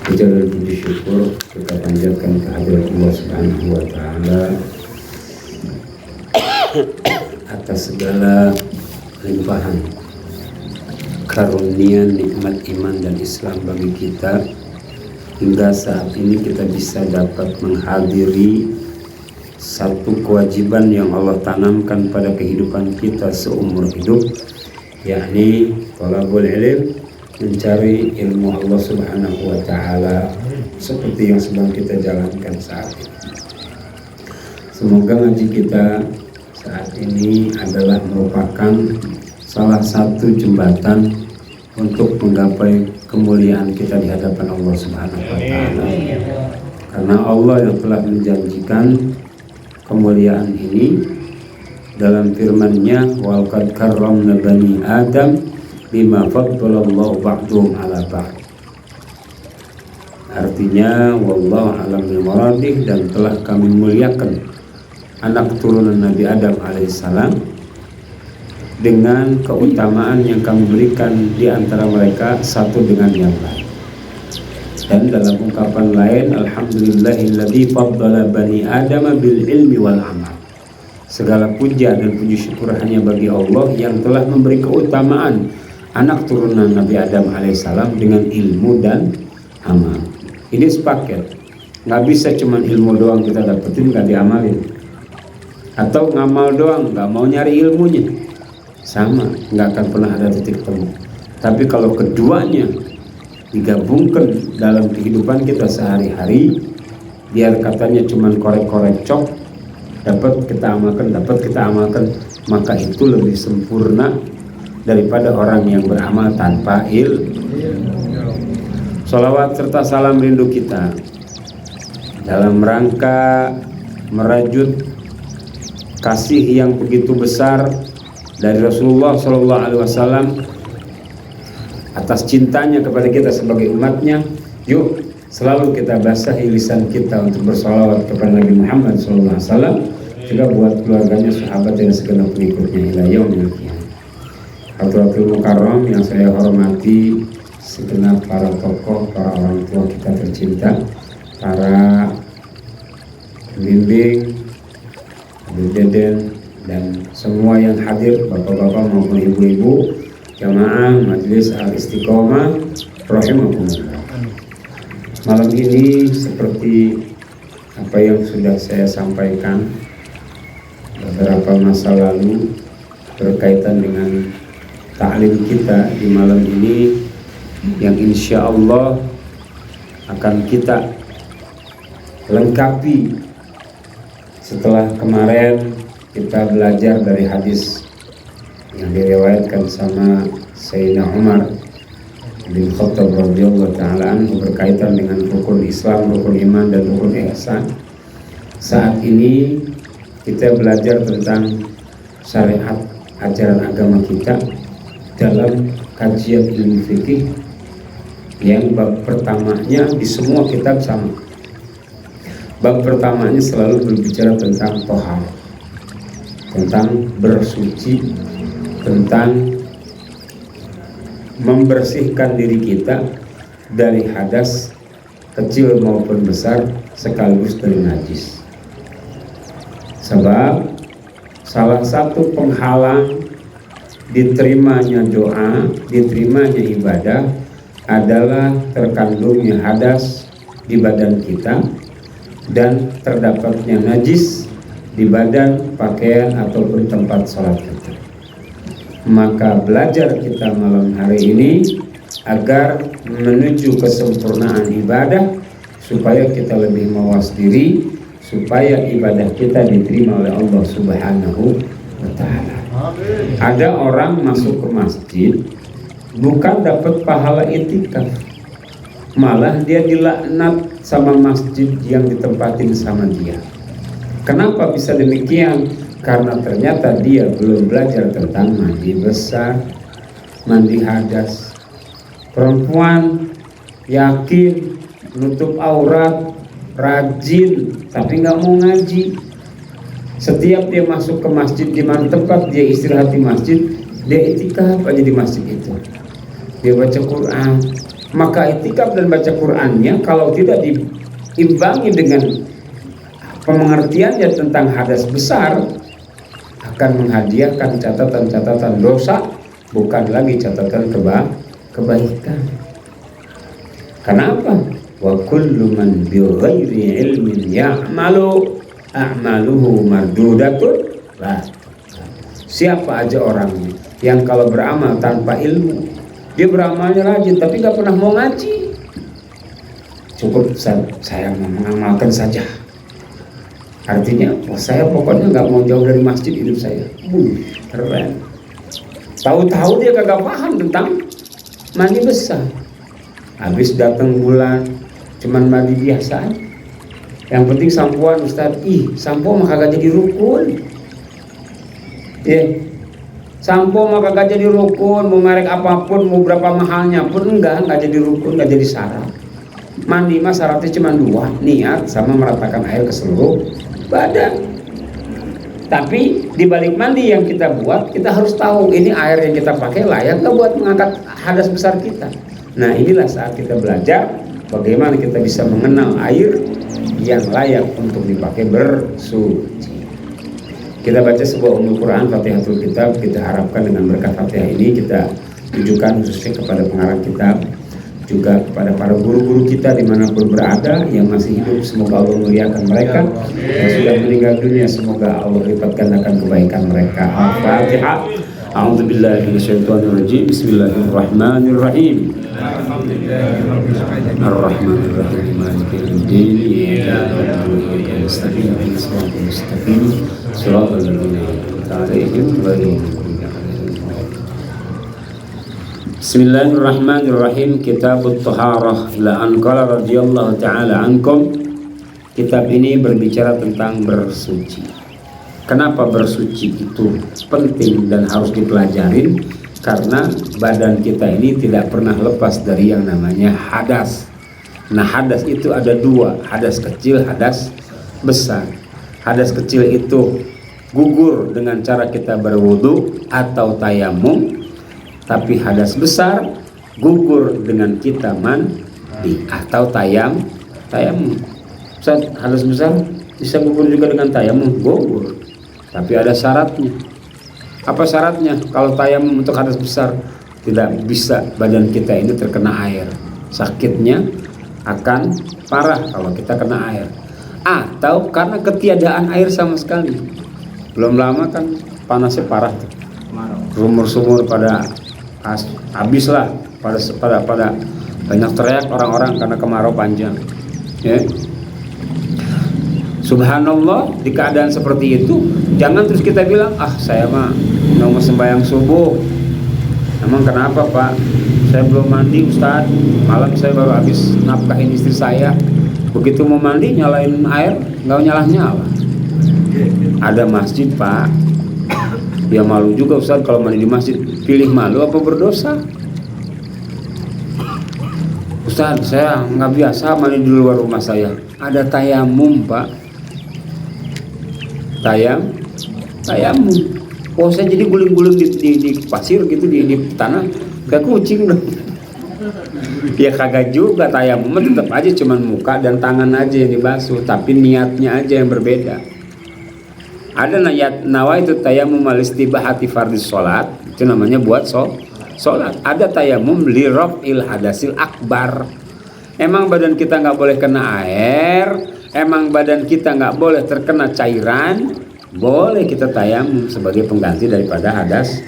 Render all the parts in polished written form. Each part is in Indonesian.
Puja dan puji syukur kita panjatkan kehadirat Allah Subhanahu wa Ta'ala atas segala limpahan karunia nikmat iman dan Islam bagi kita, hingga saat ini kita bisa dapat menghadiri satu kewajiban yang Allah tanamkan pada kehidupan kita seumur hidup, yakni thalabul ilm, mencari ilmu Allah Subhanahu wa Ta'ala seperti yang sedang kita jalankan saat ini. Semoga ngaji kita saat ini adalah merupakan salah satu jembatan untuk menggapai kemuliaan kita di hadapan Allah Subhanahu wa Ta'ala. Karena Allah yang telah menjanjikan kemuliaan ini dalam firman-Nya, wa laqad karramna bani Adam bima faddalallahu ba'dhum 'ala ba'd. Artinya wallahu a'lam bimuradih, dan telah kami muliakan anak turunan Nabi Adam alaihissalam dengan keutamaan yang kami berikan di antara mereka satu dengan yang lain. Dan dalam ungkapan lain, alhamdulillahilladzi faddala bani Adam bil ilmi wal amal. Segala puja dan puji syukur hanya bagi Allah yang telah memberi keutamaan anak turunan Nabi Adam alaihissalam dengan ilmu dan amal. Ini sepaket. Nggak bisa cuman ilmu doang kita dapetin nggak diamalin, atau ngamal doang nggak mau nyari ilmunya, sama, nggak akan pernah ada titik temu. Tapi kalau keduanya digabungkan dalam kehidupan kita sehari-hari, biar katanya cuman korek-korek cok, dapat kita amalkan, maka itu lebih sempurna daripada orang yang beramal tanpa ilmu. Sholawat serta salam rindu kita dalam rangka merajut kasih yang begitu besar dari Rasulullah SAW atas cintanya kepada kita sebagai umatnya. Yuk selalu kita basahi lisan kita untuk bersolawat kepada Nabi Muhammad SAW, juga buat keluarganya, sahabat dan segenap pengikutnya ila yaumil qiyamah. Hadratul Mukarram yang saya hormati, segenap para tokoh, para orang tua kita tercinta, para pembimbing, Deden, dan semua yang hadir, bapak-bapak maupun ibu-ibu, jamaah Majelis Al-Istiqomah rahimakumullah. Malam ini seperti apa yang sudah saya sampaikan beberapa masa lalu berkaitan dengan ta'lim kita di malam ini, yang insya Allah akan kita lengkapi setelah kemarin kita belajar dari hadis yang diriwayatkan sama Sayyidina Umar bin Khattab radhiyallahu ta'ala anhu berkaitan dengan rukun Islam, rukun iman, dan rukun ihsan. Saat ini kita belajar tentang syariat ajaran agama kita dalam kajian ilmu fikih yang bab pertamanya di semua kitab sama. Bab pertamanya selalu berbicara tentang tohar, tentang bersuci, tentang membersihkan diri kita dari hadas kecil maupun besar, sekaligus dari najis. Sebab salah satu penghalang diterimanya doa, diterimanya ibadah adalah terkandungnya hadas di badan kita dan terdapatnya najis di badan, pakaian, ataupun tempat sholat kita. Maka belajar kita malam hari ini agar menuju kesempurnaan ibadah, supaya kita lebih mawas diri, supaya ibadah kita diterima oleh Allah Subhanahu wa Ta'ala. Ada orang masuk ke masjid bukan dapat pahala itikaf, malah dia dilaknat sama masjid yang ditempatin sama dia. Kenapa bisa demikian? Karena ternyata dia belum belajar tentang mandi besar, mandi hadas. Perempuan yakin menutup aurat, rajin, tapi nggak mau ngaji. Setiap dia masuk ke masjid, di mana tempat dia istirahat di masjid, dia itikaf aja di masjid itu. Dia baca Quran, maka itikaf dan baca Qur'annya kalau tidak diimbangi dengan pengertiannya tentang hadas besar, akan menghadiahkan catatan-catatan dosa, bukan lagi catatan kebaikan. Kenapa? Wa kullu man bi ghairi ilmin ya'malu a'maluhu mardudatun lah. Siapa aja orangnya yang kalau beramal tanpa ilmu, dia beramalnya rajin tapi gak pernah mau ngaji, cukup saya mengamalkan saja. Artinya, saya pokoknya gak mau jauh dari masjid hidup saya. Keren. Tahu-tahu dia kagak paham tentang mandi besar. Habis datang bulan, cuman mandi biasa. Yang penting sampoan Ustaz. Sampo mah kagak jadi rukun. Sampo mah kagak jadi rukun. Mau merek apapun, mau berapa mahalnya pun enggak jadi rukun, enggak jadi syarat. Mandi mah syaratnya cuma 2, niat sama meratakan air ke seluruh badan. Tapi di balik mandi yang kita buat, kita harus tahu ini air yang kita pakai layak nggak buat mengangkat hadas besar kita. Nah, inilah saat kita belajar bagaimana kita bisa mengenal air yang layak untuk dipakai bersuci. Kita baca sebuah Ummul Quran, Fatihatul Kitab. Kita harapkan dengan berkat Fatihah ini kita tujukan khususnya kepada pengarang kitab, juga kepada para guru-guru kita dimanapun berada yang masih hidup, semoga Allah muliakan mereka. Yang sudah meninggal dunia, semoga Allah lipat gandakan kebaikan mereka. Al-Fatihah. A'udzubillahi minasyaitonirrajim. Bismillahirrahmanirrahim. Ar-Rahmanirrahim. Maliki yaumiddin. Iyyaka na'budu wa iyyaka nasta'in. Ihdinas siratal mustaqim. Shiratal ladzina an'amta 'alaihim ghairil maghdubi 'alaihim. Bismillahirrahmanirrahim. Kitabut Thaharah ila an qala radhiyallahu ta'ala ankum. Kitab ini berbicara tentang bersuci. Kenapa bersuci itu penting dan harus dipelajarin? Karena badan kita ini tidak pernah lepas dari yang namanya hadas. Nah, hadas itu ada 2, hadas kecil, hadas besar. Hadas kecil itu gugur dengan cara kita berwudu atau tayamum. Tapi hadas besar gugur dengan kita mandi atau tayamum. Hadas besar bisa gugur juga dengan tayamum, gugur. Tapi ada syaratnya. Apa syaratnya? Kalau tayamum untuk hadas besar, tidak bisa badan kita ini terkena air. Sakitnya akan parah kalau kita kena air. Atau karena ketiadaan air sama sekali. Belum lama kan panasnya parah tuh. Sumur-sumur pada habis lah, pada banyak teriak orang-orang karena kemarau panjang. Ya. Subhanallah, di keadaan seperti itu jangan terus kita bilang, saya mah mau sembahyang subuh. Emang kenapa Pak? Saya belum mandi Ustaz, malam saya baru habis nafkahin istri saya. Begitu mau mandi nyalain air nggak nyala. Ada masjid Pak. Ya malu juga Ustaz kalau mandi di masjid. Pilih malu apa berdosa? Ustaz, saya nggak biasa mandi di luar rumah saya. Ada tayamum Pak. Tayamum. Oh, saya jadi guling-guling di pasir gitu, di tanah kayak kucing dong. Ya kagak juga, tayamum tetap aja cuman muka dan tangan aja yang dibasuh, tapi niatnya aja yang berbeda. Ada nawaitu tayamum al-istibahati fardhis sholat, itu namanya buat sholat. Ada tayamum li raf'il hadasil akbar. Emang badan kita nggak boleh kena air, emang badan kita nggak boleh terkena cairan, boleh kita tayamum sebagai pengganti daripada hadas.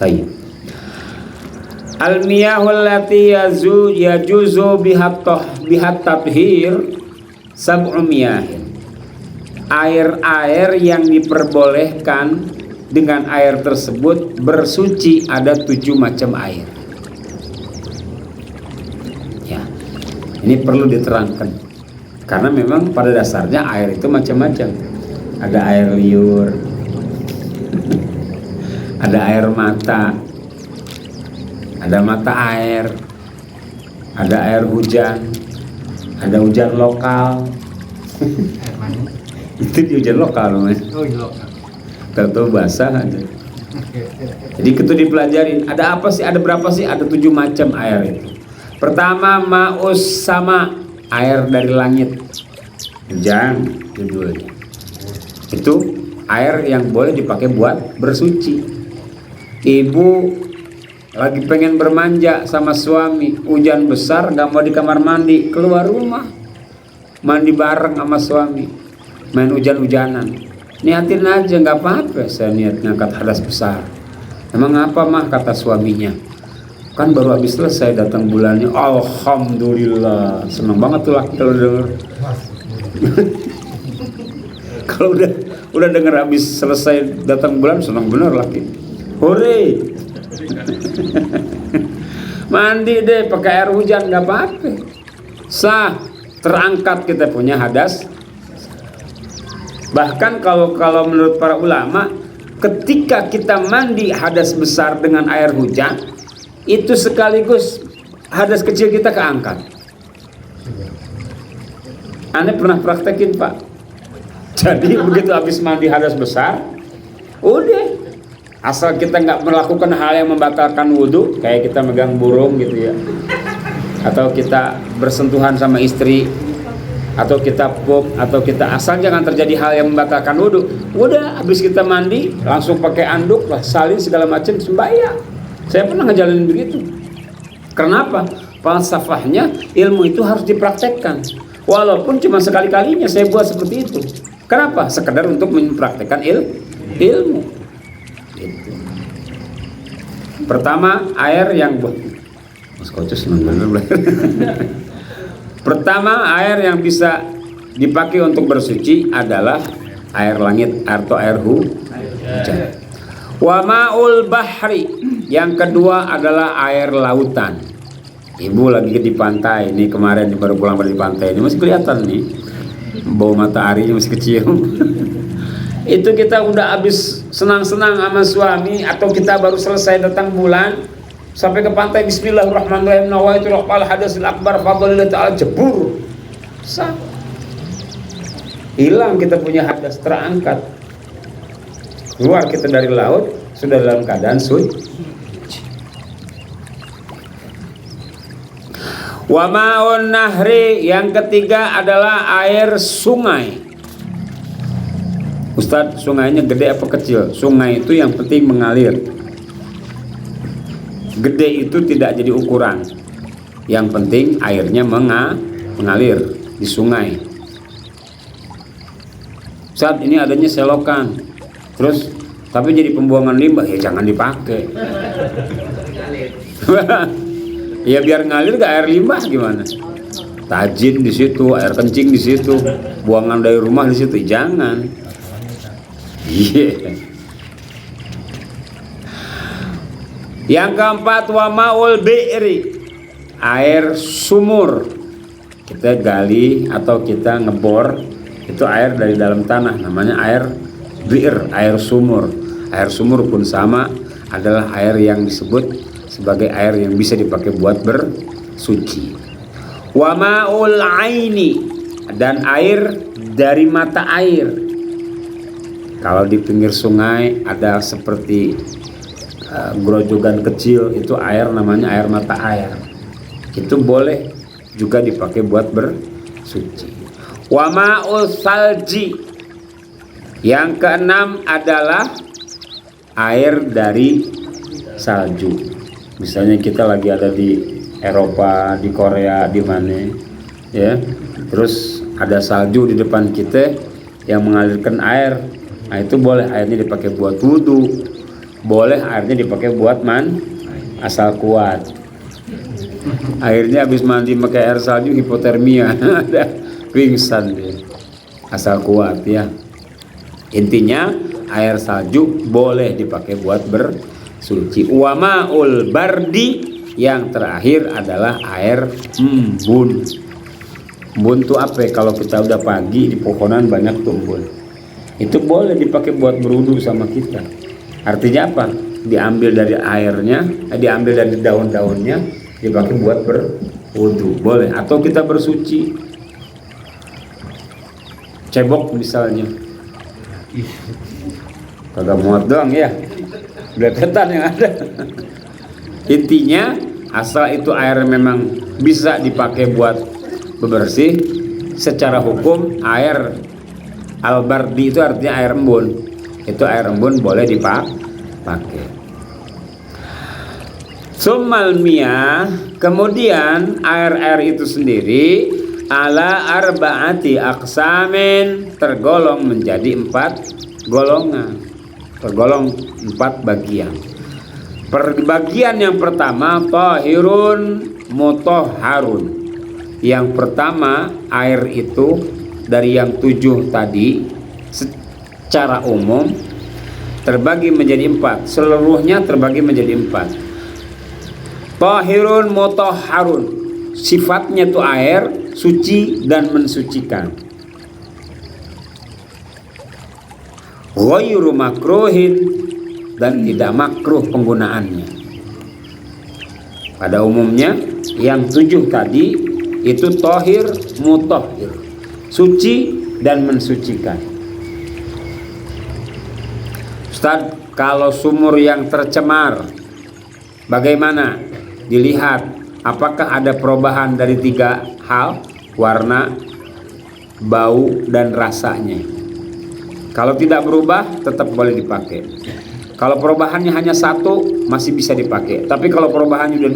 Tayyib. Al-miyahul lati yajuzu bihat tathhir sab'u miyahin. Air-air yang diperbolehkan dengan air tersebut bersuci ada 7 macam air. Ya, ini perlu diterangkan karena memang pada dasarnya air itu macam-macam. Ada air liur, ada air mata, ada mata air, ada air hujan, ada hujan lokal. Itu di hujan lokal namanya. Oh, lokal. Kalau basah aja. Jadi itu dipelajarin. Ada apa sih? Ada berapa sih? Ada 7 macam air itu. Pertama, ma'us sama, air dari langit. Hujan judulnya. Itu air yang boleh dipakai buat bersuci. Ibu lagi pengen bermanja sama suami, hujan besar, gak mau di kamar mandi, keluar rumah, mandi bareng sama suami, main hujan-hujanan. Niatin aja, nggak apa-apa, saya niat ngangkat hadas besar. Emang apa mah, kata suaminya, kan baru habis selesai datang bulannya. Alhamdulillah, seneng banget tuh laki kalau denger. Kalau udah denger habis selesai datang bulan, seneng bener laki. Hore. Mandi deh pakai air hujan, nggak apa-apa, sah, terangkat kita punya hadas. Bahkan kalau menurut para ulama, ketika kita mandi hadas besar dengan air hujan, itu sekaligus hadas kecil kita keangkat. Aneh pernah praktekin, Pak. Jadi begitu habis mandi hadas besar, udah, asal kita nggak melakukan hal yang membatalkan wudhu, kayak kita megang burung gitu ya, atau kita bersentuhan sama istri, atau kita pup, atau kita, asal jangan terjadi hal yang membatalkan wudhu. Udah, habis kita mandi langsung pakai anduk lah, salin segala macam, sembahyang. Saya pernah ngejalanin begitu. Kenapa? Falsafahnya ilmu itu harus dipraktekkan. Walaupun cuma sekali-kalinya saya buat seperti itu. Kenapa? Sekedar untuk mempraktekkan ilmu. Gitu. Pertama, air yang Mas Kocus Pertama, air yang bisa dipakai untuk bersuci adalah air langit atau air hujan. Wa ma'ul bahri, yang kedua adalah air lautan. Ibu lagi di pantai, ini kemarin baru pulang dari pantai, ini masih kelihatan nih bau mataharinya masih kecil. Itu kita udah habis senang-senang sama suami, atau kita baru selesai datang bulan, sampai ke pantai, bismillahirrahmanirrahim, nawaitu rafa'al hadasil akbar fadlillahi ta'ala, jebur, sah, hilang kita punya hadas, terangkat, keluar kita dari laut sudah dalam keadaan suci. Wa ma'un nahri, yang ketiga adalah air sungai. Ustadz, sungainya gede apa kecil? Sungai itu yang penting mengalir. Gede itu tidak jadi ukuran. Yang penting airnya mengalir di sungai. Saat ini adanya selokan, terus tapi jadi pembuangan limbah, ya jangan dipakai. Ya biar ngalir, gak air limbah gimana? Tajin di situ, air kencing di situ, buangan dari rumah di situ, jangan. Yeah. Yang keempat, wa ma'ul bi'ri, air sumur. Kita gali atau kita ngebor, itu air dari dalam tanah, namanya air bi'r, air sumur. Air sumur pun sama, adalah air yang disebut sebagai air yang bisa dipakai buat bersuci. Wa ma'ul aini, dan air dari mata air. Kalau di pinggir sungai ada seperti grojogan kecil, itu air namanya air mata air. Itu boleh juga dipakai buat bersuci. Wa ma'ul salji, yang keenam adalah air dari salju. Misalnya kita lagi ada di Eropa, di Korea, di mana ya, terus ada salju di depan kita yang mengalirkan air. Nah itu boleh airnya dipakai buat wudhu, boleh airnya dipakai buat asal kuat. Airnya habis mandi pakai air salju hipotermia, ada pingsan dia, asal kuat ya. Intinya air salju boleh dipakai buat bersuci. Wa ma'ul bardi, yang terakhir adalah air embun. Embun itu apa? Kalau kita udah pagi di pohonan banyak tuh embun, itu boleh dipakai buat berwudu sama kita. Artinya apa? Diambil dari airnya, diambil dari daun-daunnya, dipakai buat berwudu, boleh. Atau kita bersuci, cebok misalnya, kagak muat doang ya. belepetan yang ada. Intinya asal itu air memang bisa dipakai buat bebersih, secara hukum air al-bardi itu artinya air embun. Itu air embun boleh dipakai. Summal miyah, kemudian air-air itu sendiri ala arba'ati aqsamin, tergolong menjadi 4 golongan, tergolong 4 bagian. Bagian yang pertama tahirun mutahharun. Yang pertama, air itu dari yang 7 tadi secara umum terbagi menjadi 4, seluruhnya terbagi menjadi 4. Tahirun mutahharun, sifatnya itu air suci dan mensucikan. Ghairu makruhin, dan tidak makruh penggunaannya. Pada umumnya yang 7 tadi itu tahir mutahhir, suci dan mensucikan. Ustaz, kalau sumur yang tercemar bagaimana? Dilihat apakah ada perubahan dari 3 hal, warna, bau, dan rasanya. Kalau tidak berubah tetap boleh dipakai. Kalau perubahannya hanya 1 masih bisa dipakai. Tapi kalau perubahannya udah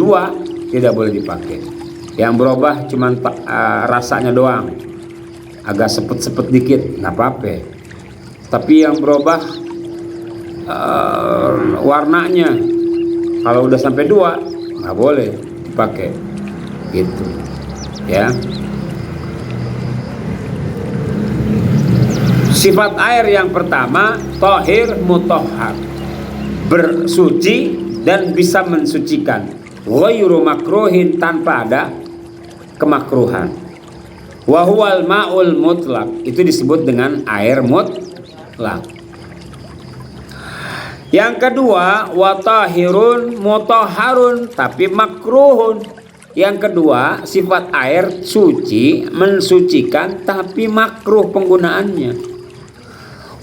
2 tidak boleh dipakai. Yang berubah cuma rasanya doang, agak sepet-sepet dikit nggak apa-apa. Tapi yang berubah warnanya, kalau udah sampai 2 nggak boleh dipakai, gitu ya. Sifat air yang pertama tahir mutahhar, bersuci dan bisa mensucikan. Ghairu makruhin, tanpa ada kemakruhan. Wa huwal ma'ul mutlaq, itu disebut dengan air mutlak. Yang kedua wa tahirun mutahharun, tapi makruhun. Yang kedua, sifat air suci mensucikan tapi makruh penggunaannya.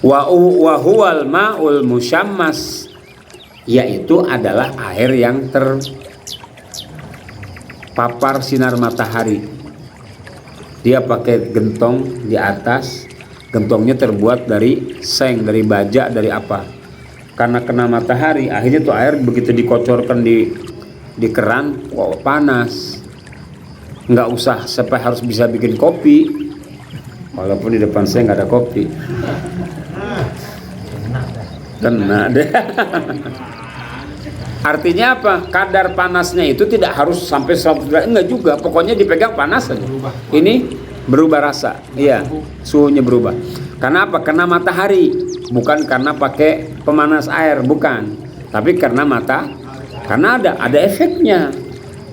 Wa huwal ma'ul musyammas, yaitu adalah air yang terpapar sinar matahari. Dia pakai gentong di atas, gentongnya terbuat dari seng, dari baja, dari apa. Karena kena matahari, akhirnya tuh air begitu dikocorkan di keran, wow, panas. Nggak usah sampai harus bisa bikin kopi, walaupun di depan saya nggak ada kopi. Kena deh. Artinya apa? Kadar panasnya itu tidak harus sampai 100 derajat, enggak juga. Pokoknya dipegang panas aja. Ini berubah rasa, iya, suhunya berubah. Karena apa? Karena matahari, bukan karena pakai pemanas air, bukan. Tapi karena karena ada efeknya.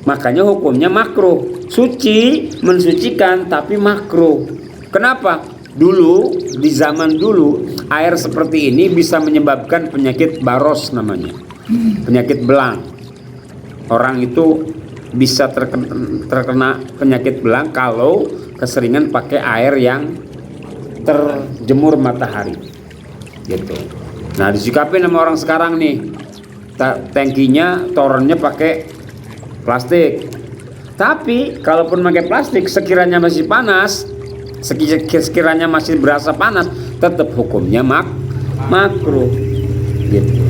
Makanya hukumnya makruh. Suci, mensucikan, tapi makruh. Kenapa? Dulu, di zaman dulu, air seperti ini bisa menyebabkan penyakit baros namanya, penyakit belang. Orang itu bisa terkena penyakit belang kalau keseringan pakai air yang terjemur matahari, gitu. Nah, disikapin sama orang sekarang nih, tangkinya, torennya pakai plastik. Tapi kalaupun pakai plastik, sekiranya masih panas, sekiranya masih berasa panas, tetap hukumnya makruh, gitu.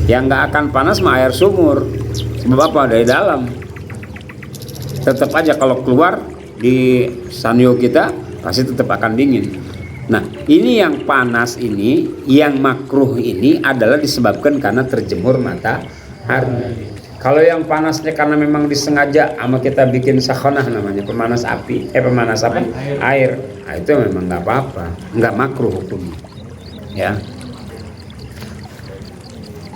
Yang nggak akan panas mah air sumur. Sebab apa? Dari dalam. Tetap aja kalau keluar di sanyo kita pasti tetap akan dingin. Nah, ini yang panas ini, yang makruh ini adalah disebabkan karena terjemur matahari. Kalau yang panasnya karena memang disengaja sama kita bikin sakhonah namanya, pemanas api, pemanas apa? Air. Nah, itu memang nggak apa-apa, nggak makruh hukumnya, ya.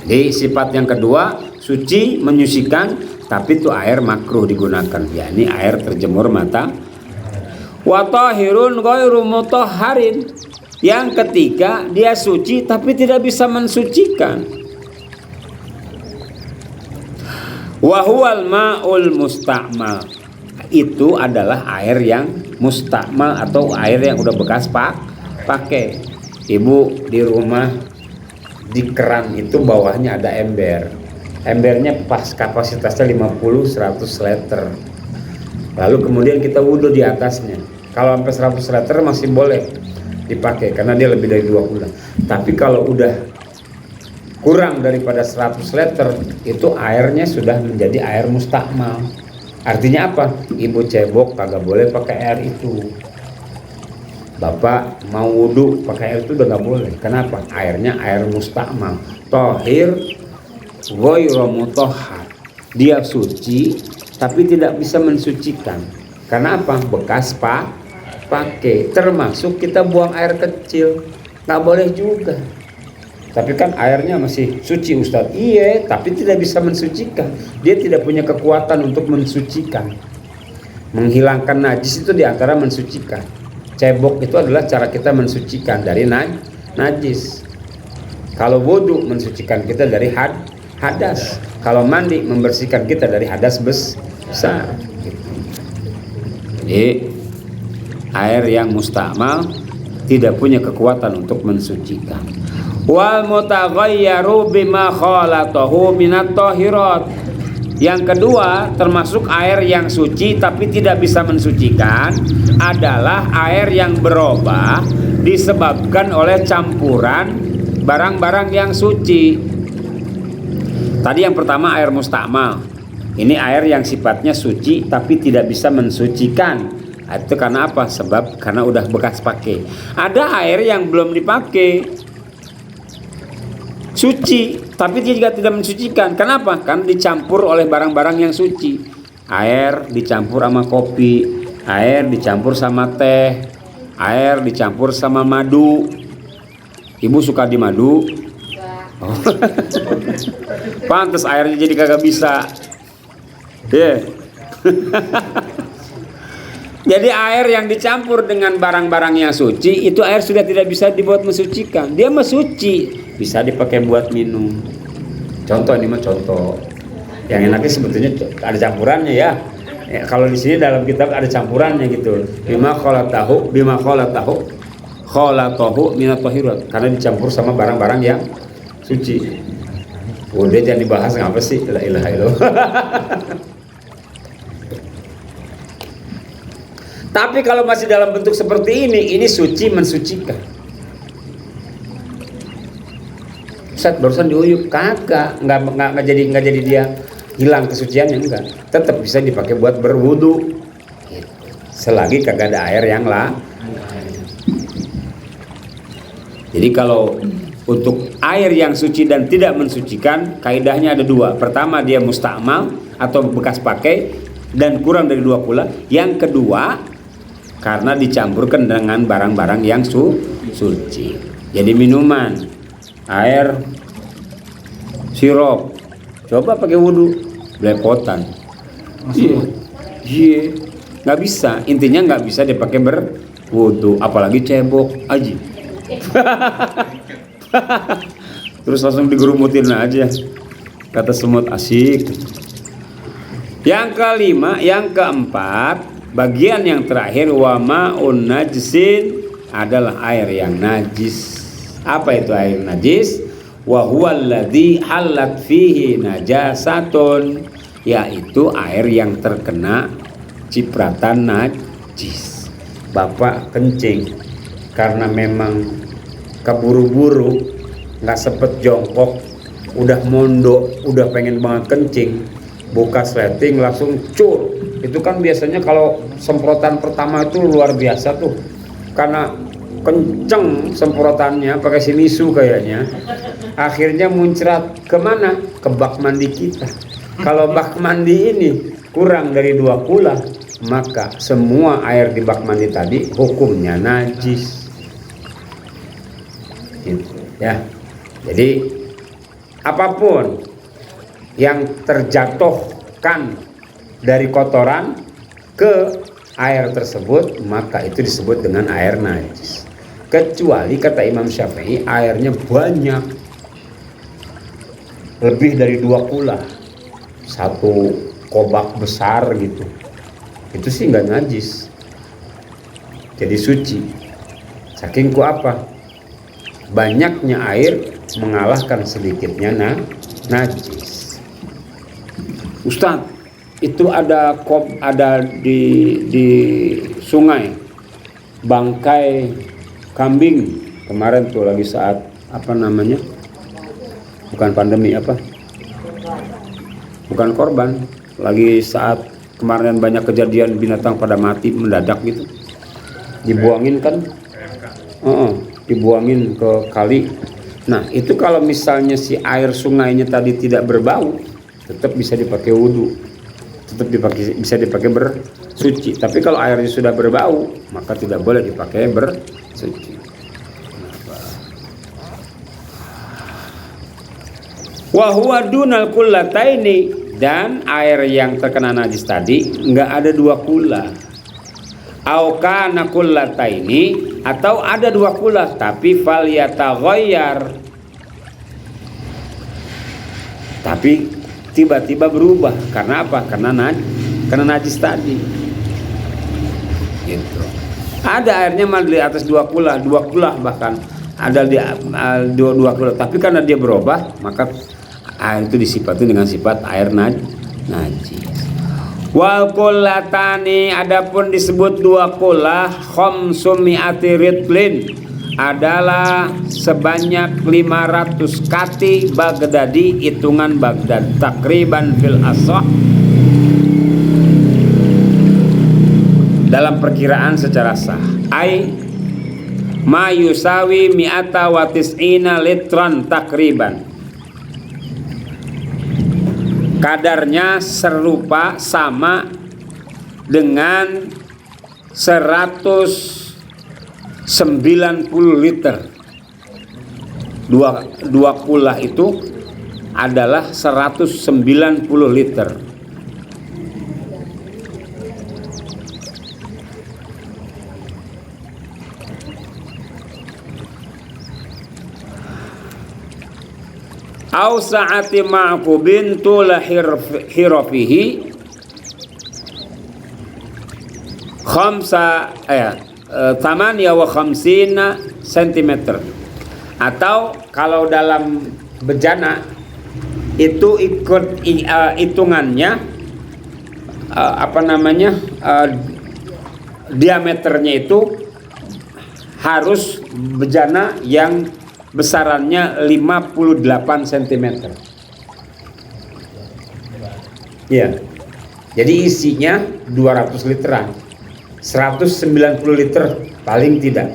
Jadi sifat yang kedua, suci, menyucikan, tapi itu air makruh digunakan, yakni air terjemur mata. Wa tahirun ghairu mutahharin. Yang ketiga, dia suci tapi tidak bisa mensucikan. Wa huwal ma'ul musta'mal. Itu adalah air yang musta'mal atau air yang udah bekas pakai. Ibu di rumah di keran itu bawahnya ada ember. Embernya pas kapasitasnya 50-100 liter. Lalu kemudian kita wudhu di atasnya. Kalau sampai 100 liter masih boleh dipakai karena dia lebih dari 2 kula. Tapi kalau udah kurang daripada 100 liter, itu airnya sudah menjadi air mustakmal. Artinya apa? Ibu cebok kagak boleh pakai air itu. Bapak mau wudhu pakai air itu udah nggak boleh. Kenapa? Airnya air mustakmal. Tohir ghairu mutahhar. Dia suci tapi tidak bisa mensucikan. Karena apa? Bekas pakai. Termasuk kita buang air kecil, nggak boleh juga. Tapi kan airnya masih suci Ustadz. Iya, tapi tidak bisa mensucikan. Dia tidak punya kekuatan untuk mensucikan. Menghilangkan najis itu diantara mensucikan. Cebok itu adalah cara kita mensucikan dari najis. Kalau wudhu mensucikan kita dari hadas. Kalau mandi membersihkan kita dari hadas besar. Jadi air yang mustakmal tidak punya kekuatan untuk mensucikan. Wal mutaghayyaru bima khalatahu minat tahirat. Yang kedua, termasuk air yang suci tapi tidak bisa mensucikan adalah air yang berubah disebabkan oleh campuran barang-barang yang suci. Tadi yang pertama air mustakmal. Ini air yang sifatnya suci tapi tidak bisa mensucikan. Itu karena apa? Sebab karena udah bekas pakai. Ada air yang belum dipakai, suci tapi dia juga tidak mensucikan. Kenapa? Karena dicampur oleh barang-barang yang suci. Air dicampur sama kopi, air dicampur sama teh, air dicampur sama madu. Ibu suka di madu? Oh. Pantes airnya jadi kagak bisa. Yeah. Jadi air yang dicampur dengan barang-barang yang suci, itu air sudah tidak bisa dibuat mensucikan. Dia mah suci, bisa dipakai buat minum. Contoh, ini mah contoh. Yang enaknya sebetulnya ada campurannya ya. Kalau di sini dalam kitab ada campurannya gitu. Bima khalatahu minat tahirat. Karena dicampur sama barang-barang yang suci. Udah jangan dibahas, ngapa sih? La ilaha illallah. Tapi kalau masih dalam bentuk seperti ini suci mensucikan. Ustaz barusan diuyup, kagak, nggak jadi dia hilang kesuciannya, enggak. Tetap bisa dipakai buat berwudu. Selagi kagak ada air yang Jadi kalau untuk air yang suci dan tidak mensucikan, kaidahnya ada dua. Pertama, dia mustakmal atau bekas pakai dan kurang dari 2 kula. Yang kedua, karena dicampurkan dengan barang-barang yang suci. Jadi minuman, air, sirup, coba pakai wudhu, belepotan. Iya, nggak bisa. Intinya nggak bisa dipakai berwudhu, apalagi cebok aja. Terus langsung digerumutin aja, kata semut asik. Yang kelima, yang keempat, bagian yang terakhir, wa ma'un najsin adalah air yang najis. Apa itu air najis? Wa huwal ladzi halat fihi najasatun, yaitu air yang terkena cipratan najis. Bapak kencing karena memang keburu-buru, nggak sempet jongkok, udah mondok, udah pengen banget kencing, buka sleting langsung cur. Itu kan biasanya kalau semprotan pertama itu luar biasa tuh, karena kenceng semprotannya pakai sinisu kayaknya, akhirnya muncrat kemana? Ke bak mandi kita. Kalau bak mandi ini kurang dari 2 kula, maka semua air di bak mandi tadi hukumnya najis. Gitu, ya. Jadi apapun yang terjatuhkan dari kotoran ke air tersebut, maka itu disebut dengan air najis. Kecuali kata Imam Syafi'i airnya banyak, lebih dari 2 kula, 1 kobak besar gitu, itu sih nggak najis, jadi suci. Saking ku apa? Banyaknya air mengalahkan sedikitnya najis. Ustaz, itu ada di sungai bangkai kambing kemarin tuh lagi saat bukan pandemi bukan korban, lagi saat kemarin banyak kejadian binatang pada mati mendadak gitu, dibuangin kan, dibuangin ke kali. Nah itu kalau misalnya si air sungainya tadi tidak berbau, tetap bisa dipakai wudhu, bisa dipakai bersuci. Tapi kalau airnya sudah berbau, maka tidak boleh dipakai bersuci. Wa huwa dunal kullataini, dan air yang terkena najis tadi enggak ada 2 kula. Au kana kullataini, atau ada 2 kula tapi fal yataghayyar, tapi tiba-tiba berubah. Karena apa? Karena najis tadi. Gitu. Ada airnya malah di atas 2 kula bahkan ada di 2 kula, tapi karena dia berubah maka air itu disifati dengan sifat air najis. Wal kullatani, adapun disebut 2 kula khamsumi'ati ritlin, adalah sebanyak 500 kati Baghdadi, hitungan Baghdad, takriban fil asah, dalam perkiraan secara sah, ai ma yusawi mi'ata wa tis'ina litran takriban, kadarnya serupa sama dengan 190 liter. Dua kula itu adalah 190 liter. Au sa'ati ma'qubin tula hirafihi tamaniya wa khamsina sentimeter. Atau kalau dalam bejana itu ikut hitungannya diameternya itu harus bejana yang besarannya 58 cm. Ya. Jadi isinya 200 literan. 190 liter paling tidak.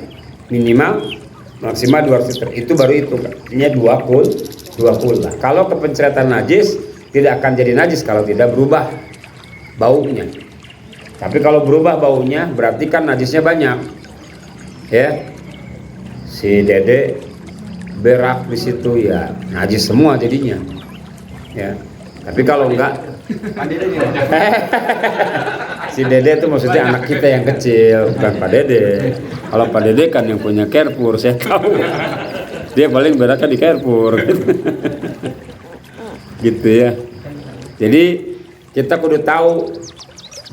Minimal maksimal 200 liter. Itu baru itu. Ini 2 kula. Kalau kepenceretan najis tidak akan jadi najis kalau tidak berubah baunya. Tapi kalau berubah baunya berarti kan najisnya banyak. Ya. Si Dede berak di situ ya najis semua jadinya, ya. Tapi kalau enggak, si Dede itu maksudnya anak kita yang kecil, bukan Pak Dede. Kalau Pak Dede kan yang punya Carrefour, saya tahu. Dia paling beraknya di Carrefour, gitu ya. Jadi kita kudu tahu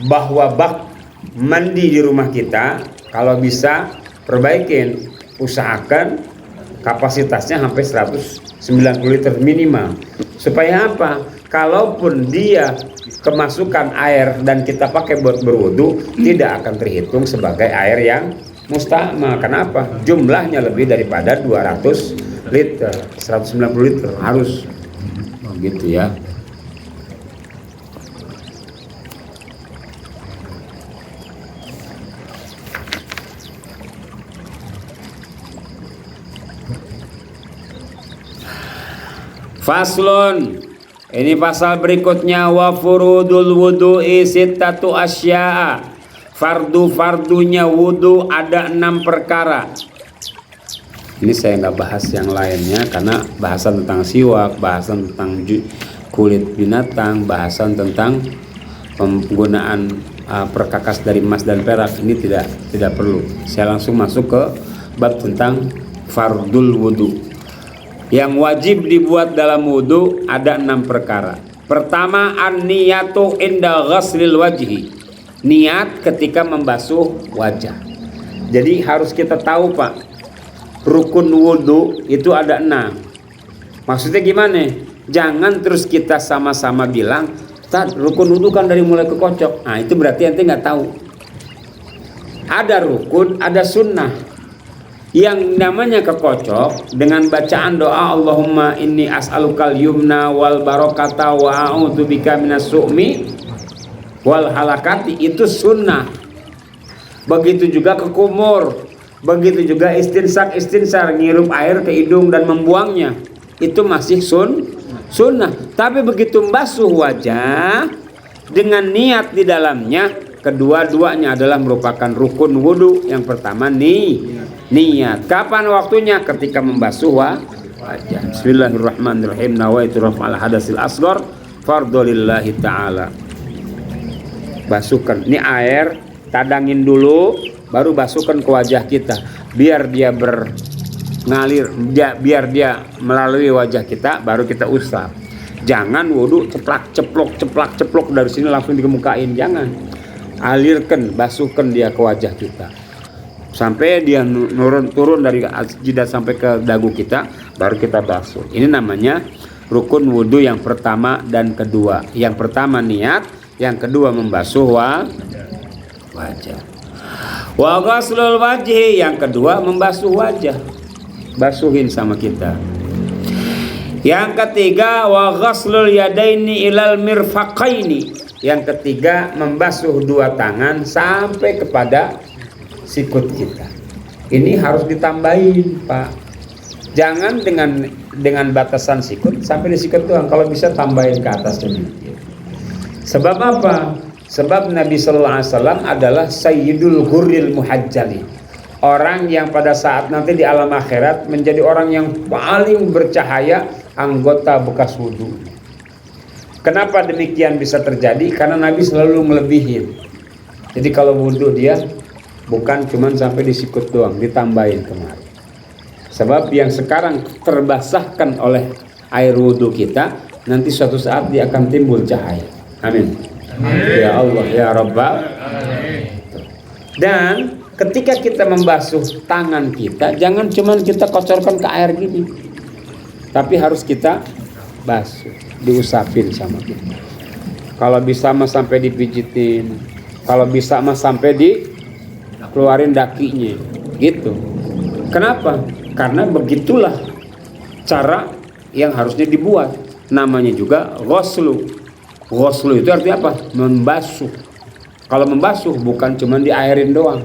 bahwa bak mandi di rumah kita kalau bisa perbaikin, usahakan kapasitasnya sampai 190 liter minimal. Supaya apa? Kalaupun dia kemasukan air dan kita pakai buat berwudu, tidak akan terhitung sebagai air yang musta'mal. Kenapa? Jumlahnya lebih daripada 200 liter, 190 liter harus. Gitu ya. Faslun, ini pasal berikutnya. Wa furudul wudu'i sittatu asya'a, fardu-fardunya wudu ada 6 perkara. Ini saya nggak bahas yang lainnya karena bahasan tentang siwak, bahasan tentang kulit binatang, bahasan tentang penggunaan perkakas dari emas dan perak ini tidak perlu. Saya langsung masuk ke bab tentang fardul wudu. Yang wajib dibuat dalam wudu ada 6 perkara. Pertama, an-niyatu inda ghaslil wajhi, niat ketika membasuh wajah. Jadi harus kita tahu Pak, rukun wudu itu ada 6. Maksudnya gimana? Jangan terus kita sama-sama bilang, Ustaz, rukun wudu kan dari mulai ke kocok. Nah, itu berarti ente nggak tahu. Ada rukun, ada sunnah. Yang namanya kekocok dengan bacaan doa Allahumma inni as'alukal yumna wal barokata wa a'udzubika minas su'mi wal halakati, itu sunnah. Begitu juga ke kumur, begitu juga istinsar ngirup air ke hidung dan membuangnya, itu masih sunnah. Tapi begitu membasuh wajah dengan niat di dalamnya, kedua-duanya adalah merupakan rukun wudu. Yang pertama niat. Kapan waktunya? Ketika membasuh wajah. Bismillahirrahmanirrahim. Nawaitu raf'al hadasil asghar fardhu lillahi ta'ala. Basuhkan. Ini air, tadangin dulu, baru basuhkan ke wajah kita. Biar dia ngalir, biar dia melalui wajah kita, baru kita usap. Jangan wudu ceplak ceplok dari sini langsung dikemukain, jangan. Alirkan, basuhkan dia ke wajah kita sampai dia turun dari jidat sampai ke dagu kita, baru kita basuh. Ini namanya rukun wudu yang pertama dan kedua. Yang pertama niat, yang kedua membasuh wajah. Wa ghaslul wajhi, yang kedua membasuh wajah. Basuhin sama kita. Yang ketiga wa ghaslul yadaini ilal mirfaqaini. Yang ketiga membasuh dua tangan sampai kepada sikut kita. Ini harus ditambahin, Pak. Jangan dengan batasan sikut sampai di sikut doang. Kalau bisa tambahin ke atas sedikit. Sebab apa? Sebab Nabi sallallahu alaihi wasallam adalah sayyidul ghurril muhajjalin. Orang yang pada saat nanti di alam akhirat menjadi orang yang paling bercahaya, anggota bekas wudu. Kenapa demikian bisa terjadi? Karena Nabi selalu melebihin. Jadi kalau wudu dia bukan cuma sampai di sikut doang, ditambahin kemarin. Sebab yang sekarang terbasahkan oleh air wudu kita, nanti suatu saat dia akan timbul cahaya. Amin. Ya Allah, ya Rabbal. Dan ketika kita membasuh tangan kita, jangan cuma kita kocorkan ke air gini, tapi harus kita basuh, diusapin sama kita. Kalau bisa mah sampai dipijitin, kalau bisa mah sampai dikeluarin dakinya, gitu. Kenapa? Karena begitulah cara yang harusnya dibuat. Namanya juga ghuslu. Ghuslu itu artinya apa? Membasuh. Kalau membasuh bukan cuma diairin doang.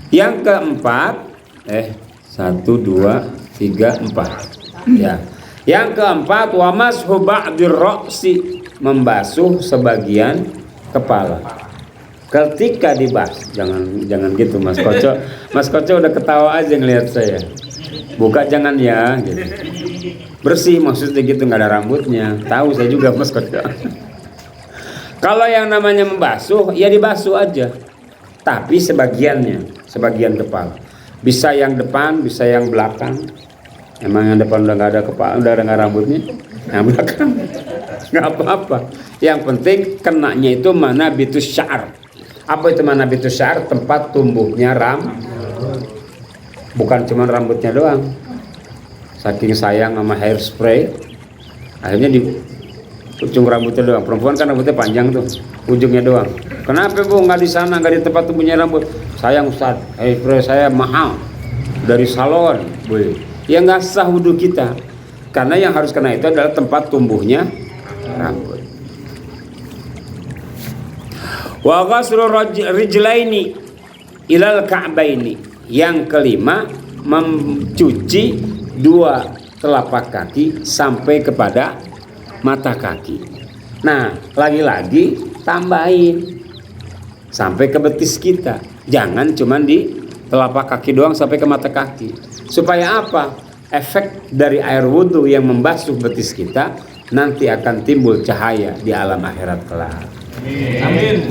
Yang keempat, 1, 2, 3, 4. Ya. Yang keempat, wa mashu ba'dir ra'si, membasuh sebagian kepala. Ketika dibasuh, jangan gitu Mas Koco. Mas Koco udah ketawa aja ngelihat saya. Buka jangan ya, gitu. Bersih maksudnya gitu, nggak ada rambutnya. Tahu saya juga Mas Koco. Kalau yang namanya membasuh, ya dibasuh aja. Tapi sebagian kepala. Bisa yang depan, bisa yang belakang. Emang yang depan udah nggak ada kepala, udah nggak rambutnya. Yang belakang nggak apa-apa. Yang penting kenanya itu manabitus sya'ar. Apa itu manabitus sya'ar? Tempat tumbuhnya bukan cuma rambutnya doang. Saking sayang sama hairspray, akhirnya di ujung rambutnya doang. Perempuan kan rambutnya panjang tuh, ujungnya doang. Kenapa Bu nggak di sana, nggak di tempat tumbuhnya rambut? Sayang Ustaz, hairspray saya mahal dari salon, Bu. Ya nggak sah wudu kita, karena yang harus kena itu adalah tempat tumbuhnya rambut. Wa ghaslu rijlaini ilal ka'baini. Yang kelima, mencuci dua telapak kaki sampai kepada mata kaki. Nah, lagi-lagi tambahin sampai ke betis kita. Jangan cuma di telapak kaki doang sampai ke mata kaki. Supaya apa? Efek dari air wudhu yang membasuh betis kita nanti akan timbul cahaya di alam akhirat kelak. Amin.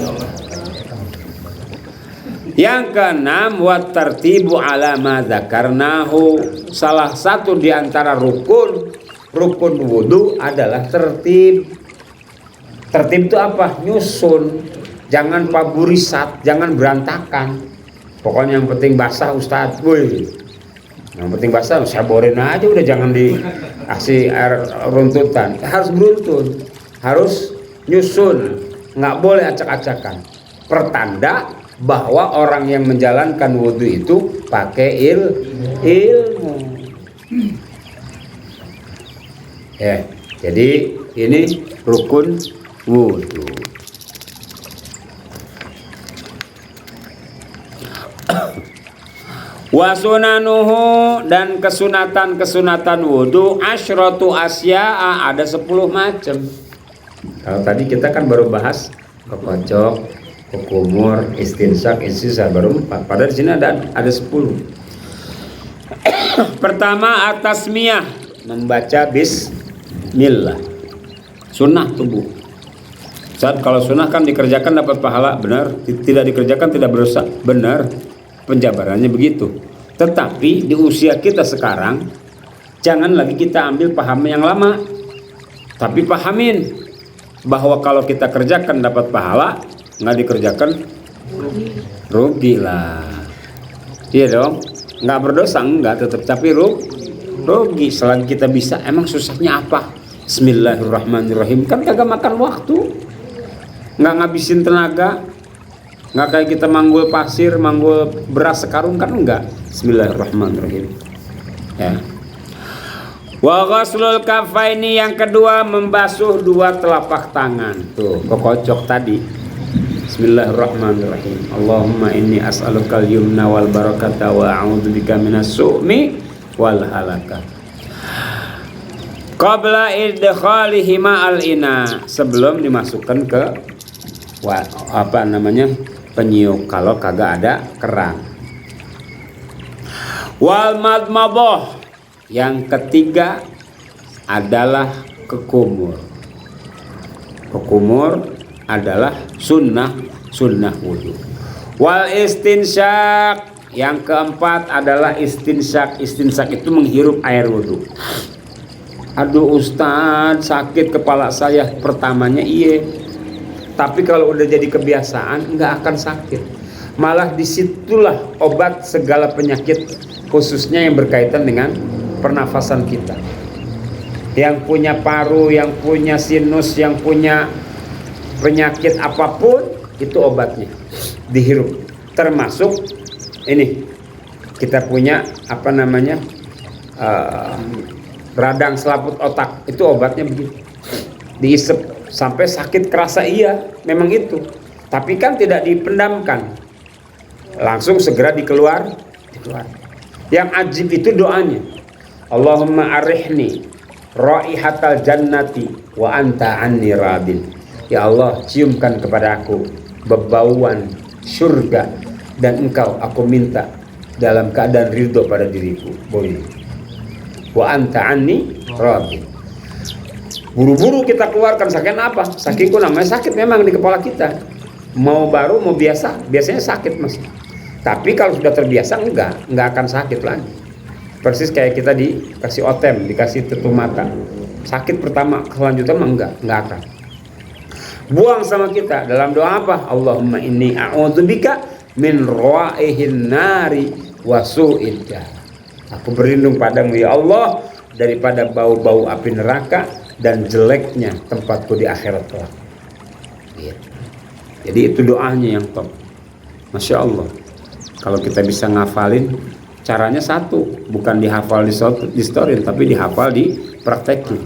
Yang keenam, wa tartibu ala ma dzakarnahu. Salah satu di antara rukun wudu adalah tertib. Tertib itu apa? Nyusun. Jangan paburisat, jangan berantakan. Pokoknya yang penting basah Ustadz, woi. Yang penting basah, saborin aja udah, jangan dikasih air runtutan. Harus beruntun, harus nyusun, nggak boleh acak-acakan. Pertanda bahwa orang yang menjalankan wudhu itu pakai ilmu. Ya, jadi ini rukun wudhu. Wasunanuhu, dan kesunatan wudhu asyratu asya'a, ada 10 macam. Kalau tadi kita kan baru bahas kekocok, kekumur, istinsak, istisar, baru 4. Padahal di sini ada 10. Pertama at-tasmiyah, membaca bismillah. Sunnah tubuh. Saat kalau sunnah kan dikerjakan dapat pahala, benar. Tidak dikerjakan tidak berdosa, benar. Penjabarannya begitu. Tetapi di usia kita sekarang, jangan lagi kita ambil paham yang lama, tapi pahamin bahwa kalau kita kerjakan dapat pahala, nggak dikerjakan rugi lah. Iya dong, nggak berdosa enggak, tetap, tapi rugi. Selagi kita bisa. Emang susahnya apa? Bismillahirrahmanirrahim, kan kagak makan waktu, nggak ngabisin tenaga, nggak kayak kita manggul pasir, manggul beras sekarung, kan enggak. Bismillahirrahmanirrahim. Ya. Wa ghaslul kafaini, yang kedua membasuh 2 telapak tangan. Tuh, kekocok tadi. Bismillahirrahmanirrahim. Allahumma inni as'alukal yumna wal barakata wa a'udzubika minas su'mi wal halaka. Qabla idkhalihi ma'al ina, sebelum dimasukkan ke penyiuk kalau kagak ada kerang. Wal madmadah, yang ketiga adalah kekumur. Kekumur adalah sunnah wudhu. Wal istinsyak, yang keempat adalah istinsyak. Istinsyak itu menghirup air wudhu. Aduh Ustadz, sakit kepala saya. Pertamanya iya, tapi kalau udah jadi kebiasaan nggak akan sakit. Malah disitulah obat segala penyakit, khususnya yang berkaitan dengan pernafasan kita. Yang punya paru, yang punya sinus, yang punya penyakit apapun, itu obatnya dihirup. Termasuk ini, kita punya radang selaput otak, itu obatnya begitu, diisep sampai sakit kerasa, iya memang itu, tapi kan tidak dipendamkan, langsung segera dikeluar. Yang ajib itu doanya, Allahumma arihni raihatal jannati wa anta anni radin. Ya Allah, ciumkan kepada aku bebauan surga, dan engkau aku minta dalam keadaan ridho pada diriku. Boleh. Wa anta anni radin. Buru-buru kita keluarkan. Sakit apa? Sakitku namanya sakit memang di kepala kita. Mau baru mau biasanya sakit mas. Tapi kalau sudah terbiasa enggak akan sakit lagi. Persis kayak kita dikasih otem, dikasih tutup mata. Sakit pertama, selanjutnya enggak akan. Buang sama kita dalam doa apa? Allahumma inni a'udzubika min raihin nari wa su'id jar. Aku berlindung padamu ya Allah daripada bau-bau api neraka dan jeleknya tempatku di akhirat kelak. Jadi itu doanya yang top. Masya Allah. Kalau kita bisa ngafalin, caranya satu, bukan dihafal di story, tapi dihafal di praktekin.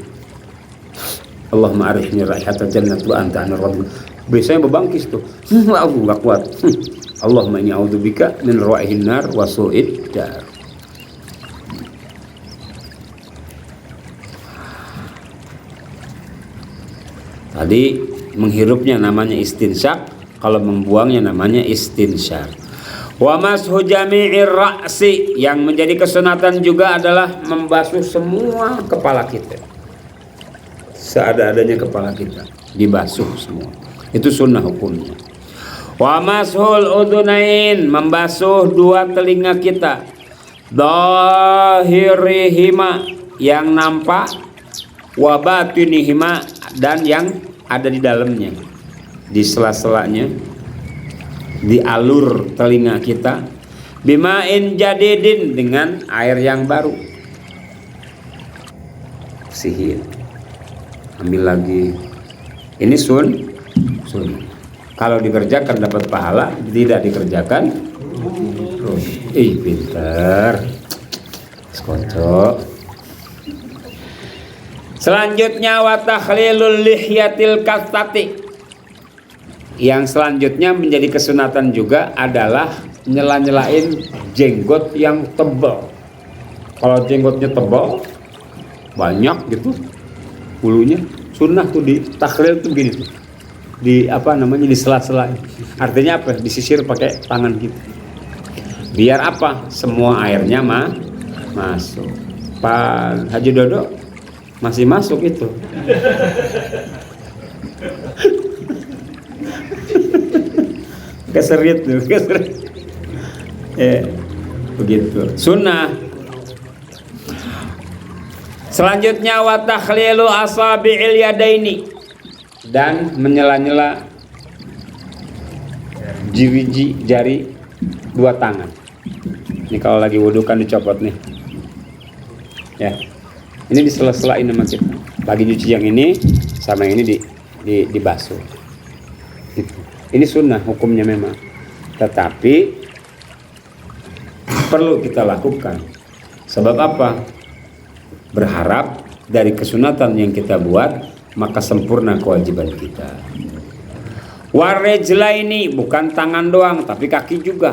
Allahumma arihni raihatal jannat wa anta anir radin. Biasanya bebangkis tuh. Aku enggak kuat. Allahumma inni a'udzubika min raihin nar wa su'id jar. Tadi menghirupnya namanya istinsyak, kalau membuangnya namanya istinsyar. Wa mashu jami'ir ra'si, yang menjadi kesunatan juga adalah membasuh semua kepala kita. Seada-adanya kepala kita dibasuh semua. Itu sunnah hukumnya. Wa mashul udunain, membasuh 2 telinga kita. Dhahirihima, yang nampak, wa batinihima, dan yang ada di dalamnya, di sela-selanya, di alur telinga kita. Bima'in jadidin, dengan air yang baru. Bersihin. Ambil lagi. Ini sun. Kalau dikerjakan dapat pahala, tidak dikerjakan rugi. Pinter. Sekocok. Selanjutnya wa takhlilul lihyatil kastati. Yang selanjutnya menjadi kesunatan juga adalah nyela-nyelain jenggot yang tebal. Kalau jenggotnya tebal banyak gitu bulunya, sunnah tuh di takhlil tuh gini tuh. Di di sela-sela. Artinya apa? Disisir pakai tangan gitu. Biar apa? Semua airnya masuk. Pak Haji Dodo masih masuk itu. Keserit. Begitu. Sunnah. Selanjutnya wa takhlilu asabi'il yadaini, dan menyela-nyela jari dua tangan. Ini kalau lagi wudu kan dicopot nih. Ya. Ini disela-selain sama kita. Lagi nyuci yang ini sama yang ini dibasuh. Gitu. Ini sunnah hukumnya memang. Tetapi perlu kita lakukan. Sebab apa? Berharap dari kesunatan yang kita buat maka sempurna kewajiban kita. Warejlaini, bukan tangan doang tapi kaki juga.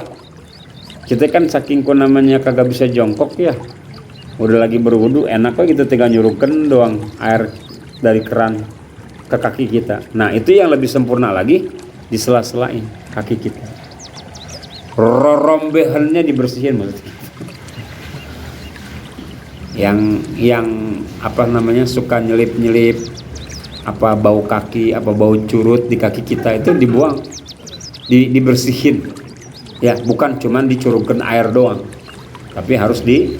Kita kan saking namanya kagak bisa jongkok ya. Udah lagi berwudu enak kok kita tinggal nyuruhkan doang air dari keran ke kaki kita. Nah itu yang lebih sempurna lagi, disela-selain kaki kita. Rombehannya dibersihin maksudnya. Yang suka nyelip-nyelip bau kaki, bau curut di kaki kita itu dibuang, dibersihin. Ya bukan cuman dicurugkan air doang, tapi harus di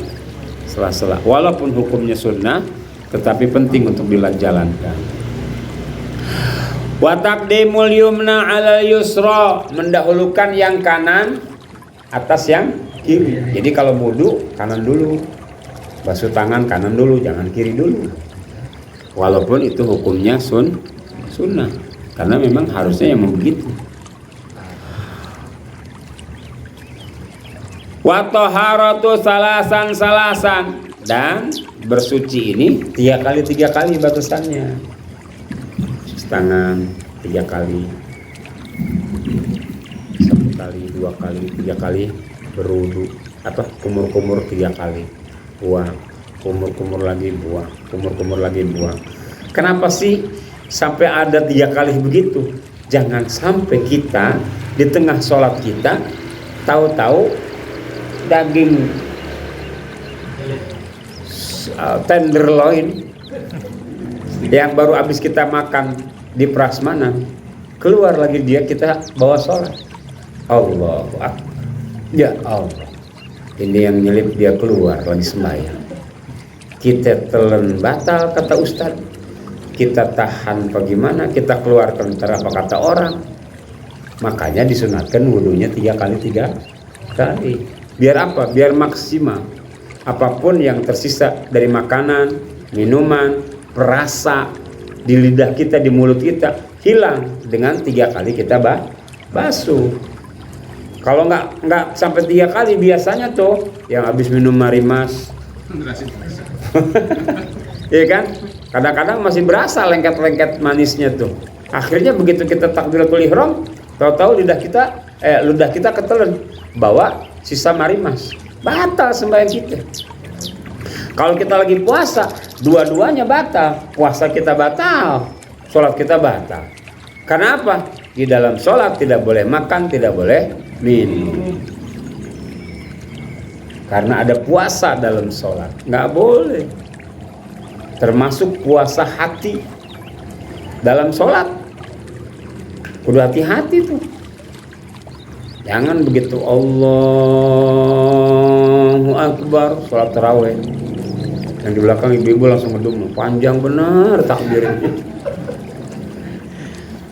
sela-sela. Walaupun hukumnya sunnah, tetapi penting untuk dijalankan. Wa taqdimul yumna 'ala yusra, mendahulukan yang kanan atas yang kiri. Jadi kalau wudu kanan dulu, basuh tangan kanan dulu, jangan kiri dulu. Walaupun itu hukumnya sunnah, karena memang harusnya yang begitu. Wa taharatu salasan, dan bersuci ini 3 kali batasannya. Tangan 3 kali, 1 kali, 2 kali, 3 kali berwudu, kumur-kumur 3 kali, buang, kumur-kumur lagi buang, kumur-kumur lagi buang. Kenapa sih sampai ada 3 kali begitu? Jangan sampai kita di tengah sholat kita tahu-tahu daging tenderloin yang baru habis kita makan di prasmanan keluar lagi kita bawa sholat. Allahu Akbar. Ya Allah, ini yang nyelip dia keluar lagi sembahyang. Kita telan batal kata Ustaz, kita tahan bagaimana, kita keluarkan apa kata orang. Makanya disunatkan wudunya 3 kali. Biar apa? Biar maksimal. Apapun yang tersisa dari makanan, minuman, perasa di lidah kita, di mulut kita hilang dengan 3 kali kita basuh. Kalau nggak sampai 3 kali biasanya tuh yang habis minum marimas, ya kan? Kadang-kadang masih berasa lengket-lengket manisnya tuh. Akhirnya begitu kita takbiratul ihram, tahu-tahu ludah kita ketelan bawa sisa marimas, batal sembahyang kita. Kalau kita lagi puasa, dua-duanya batal. Puasa kita batal, sholat kita batal. Karena apa? Di dalam sholat tidak boleh makan, tidak boleh minum. Karena ada puasa dalam sholat, nggak boleh. Termasuk puasa hati dalam sholat. Kudu hati-hati tuh. Jangan begitu Allahu Akbar sholat tarawih, yang di belakang ibu-ibu langsung ngedum, panjang benar takbirnya.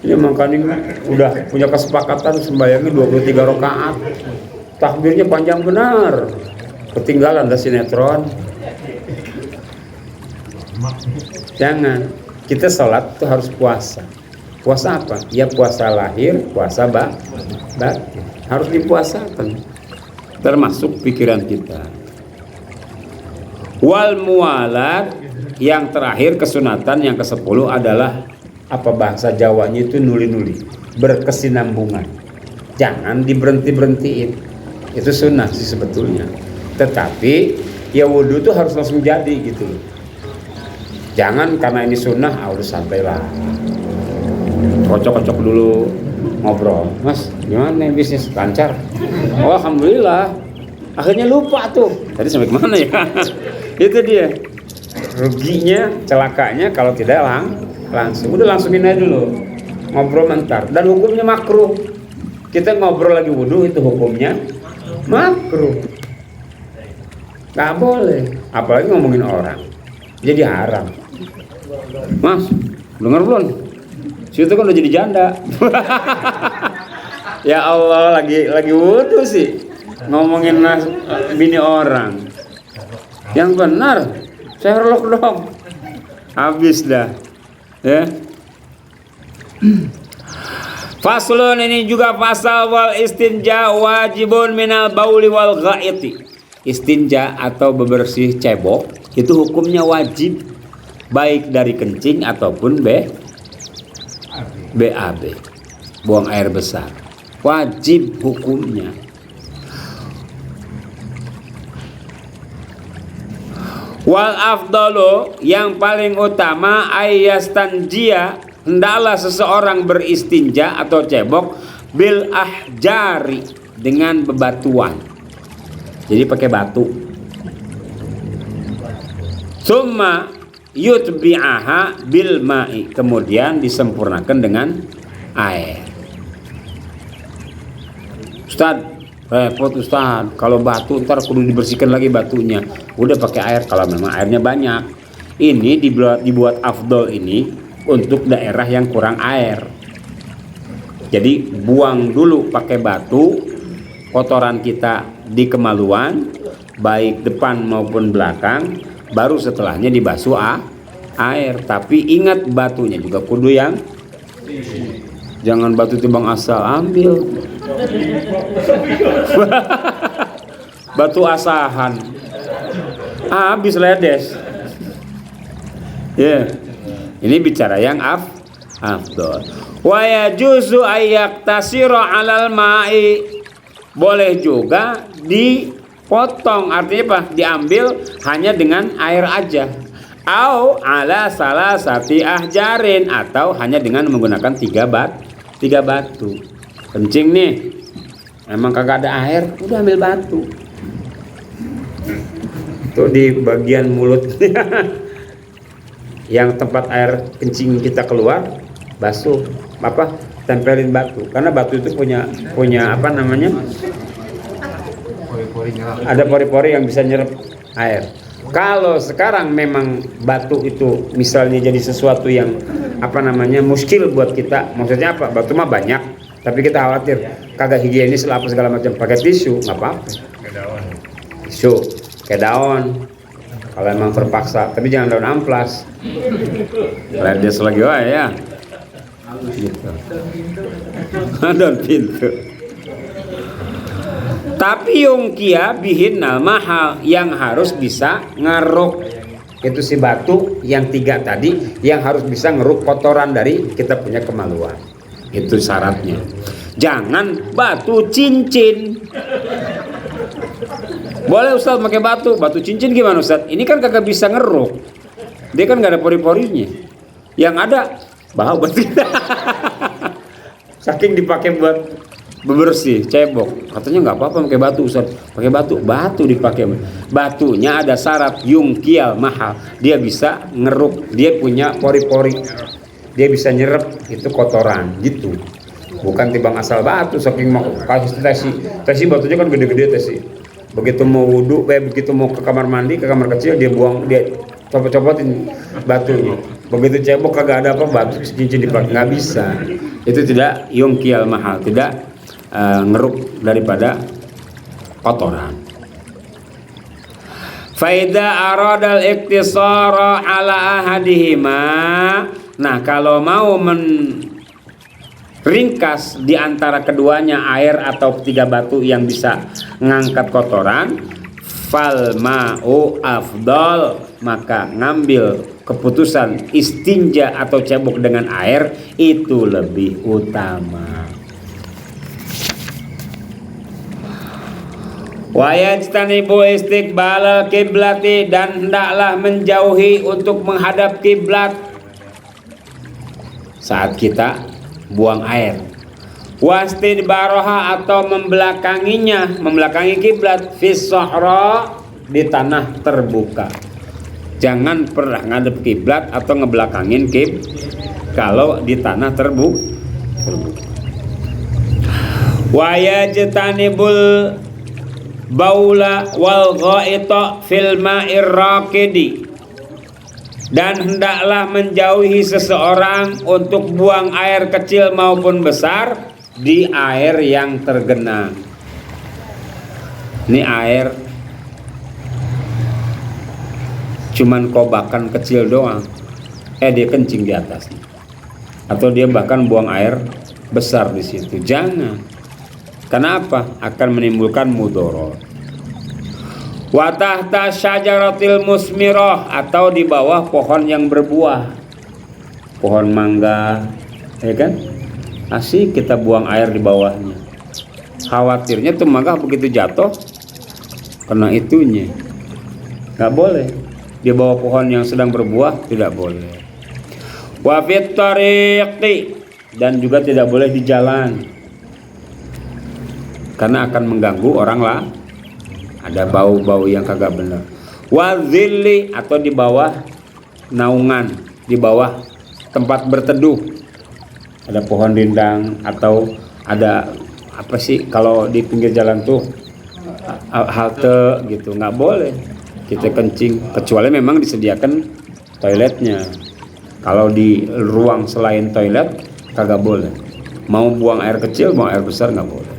Ini makanya udah punya kesepakatan sembahyangnya 23 rakaat. takbirnya panjang benar, ketinggalan dah sinetron. Jangan. Kita sholat itu harus puasa. Puasa apa? Ya puasa lahir, puasa batin. Harus dipuasakan. Termasuk pikiran kita. Wal mualat, yang terakhir kesunatan yang ke-10 adalah apa bahasa Jawanya itu nuli-nuli, berkesinambungan. Jangan diberhenti-berhentiin. Itu sunnah sih sebetulnya. Tetapi ya wudhu itu harus langsung jadi gitu. Jangan karena ini sunnah, udah santailah. Kocok-kocok dulu, ngobrol. Mas, gimana bisnis? Lancar? Oh, alhamdulillah. Akhirnya lupa tuh. Tadi sampai kemana ya? Itu dia. Ruginya, celakanya kalau tidak langsung. Udah langsungin aja dulu. Ngobrol mentar. Dan hukumnya makruh. Kita ngobrol lagi wudhu, itu hukumnya makruh. Gak boleh. Apalagi ngomongin orang. Jadi haram. Mas, dengar belum? Situ kan udah jadi janda. Ya Allah, lagi wudhu sih ngomongin bini orang. Yang benar, Sherlock dong. Habis dah. Ya. Faslun, ini juga pasal wal istinja wajibun minal bauli wal ghaiti. Istinja atau bebersih cebok itu hukumnya wajib, baik dari kencing ataupun BAB, buang air besar. Wajib hukumnya. Wal afdalu, yang paling utama, ayastanjia, hendaklah seseorang beristinja atau cebok bil ahjari, dengan bebatuan. Jadi pakai batu. Summa yutbi'aha bil ma'i, kemudian disempurnakan dengan air. Ustaz, repot Ustaz, kalau batu ntar kudu dibersihkan lagi batunya. Udah pakai air kalau memang airnya banyak. Ini dibuat afdol ini untuk daerah yang kurang air. Jadi buang dulu pakai batu kotoran kita di kemaluan, baik depan maupun belakang, baru setelahnya dibasuh air. Tapi ingat batunya juga kudu yang, jangan batu timbang asal ambil. Batu asahan habis ledes. Ya, ini bicara yang afdol. Wa yajuzu ayyaktasira 'alal ma'i, boleh juga dipotong, artinya apa? Diambil hanya dengan air aja. Au ala salasati ahjarin, atau hanya dengan menggunakan tiga batu. Kencing nih, emang kagak ada air, udah ambil batu. Tuh di bagian mulut yang tempat air kencing kita keluar, basuh tempelin batu, karena batu itu punya apa namanya, ada pori-pori yang bisa nyerap air. Kalau sekarang memang batu itu misalnya jadi sesuatu yang apa namanya muskil buat kita, maksudnya apa, batu mah banyak tapi kita khawatir kagak higienis lah apa segala macam, pakai tisu nggak apa-apa, tisu kayak daun kalau emang terpaksa, tapi jangan daun amplas, ledes lagi ya gitu. Daun pintu. Tapi yungkia bihinnal mahal, yang harus bisa ngeruk itu si batu yang tiga tadi, yang harus bisa ngeruk kotoran dari kita punya kemaluan. Itu syaratnya. Jangan batu cincin. Boleh Ustaz pakai batu cincin gimana Ustaz? Ini kan kagak bisa ngeruk. Dia kan gak ada pori-porinya. Yang ada bau berarti. Saking dipakai buat bebersih cebok, katanya nggak apa-apa pakai batu Ustaz. Pakai batu dipakai. Batunya ada syarat yungkial mahal, dia bisa ngeruk, dia punya pori-pori, dia bisa nyerap itu kotoran gitu. Bukan timbang asal batu, saking mau kasih tesi batunya kan gede-gede tesi. Begitu mau wudhu, begitu mau ke kamar mandi, ke kamar kecil, dia buang, dia copot-copotin batunya. Begitu cebok kagak ada apa, batu cincin dipakai, nggak bisa. Itu tidak yungkial mahal, tidak ngeruk daripada kotoran. Faida aradal iktisara ala ahadihima. Nah, kalau mau ringkas di antara keduanya, air atau 3 batu yang bisa ngangkat kotoran, fal ma'u afdal, maka ngambil keputusan istinja atau cebok dengan air itu lebih utama. Wa yajtanibu istiqbalal kiblati, dan hendaklah menjauhi untuk menghadap kiblat saat kita buang air. Wastidbaroha, atau membelakangi kiblat, fis sahra, di tanah terbuka. Jangan pernah ngadep kiblat atau ngebelakangin kalau di tanah terbuka. Wa yajtanibul baula wal ghaita fil ma'ir raqidi, dan hendaklah menjauhi seseorang untuk buang air kecil maupun besar di air yang tergenang. Ini air cuman kobakan kecil doang, dia kencing di atasnya, atau dia bahkan buang air besar di situ. Jangan. Kenapa? Akan menimbulkan mudorot. Wa tahta syajaratil musmirah, atau di bawah pohon yang berbuah, pohon mangga, ya kan? Asik kita buang air di bawahnya. Khawatirnya tuh mangga begitu jatuh kena itunya. Nggak boleh. Di bawah pohon yang sedang berbuah tidak boleh. Wa fit tariqi, dan juga tidak boleh di jalan, karena akan mengganggu orang lah. Ada bau-bau yang kagak benar. Wa zilli, atau di bawah naungan, di bawah tempat berteduh. Ada pohon rindang, atau ada apa sih kalau di pinggir jalan tuh halte gitu, nggak boleh kita kencing, kecuali memang disediakan toiletnya. Kalau di ruang selain toilet kagak boleh. Mau buang air kecil, mau air besar nggak boleh.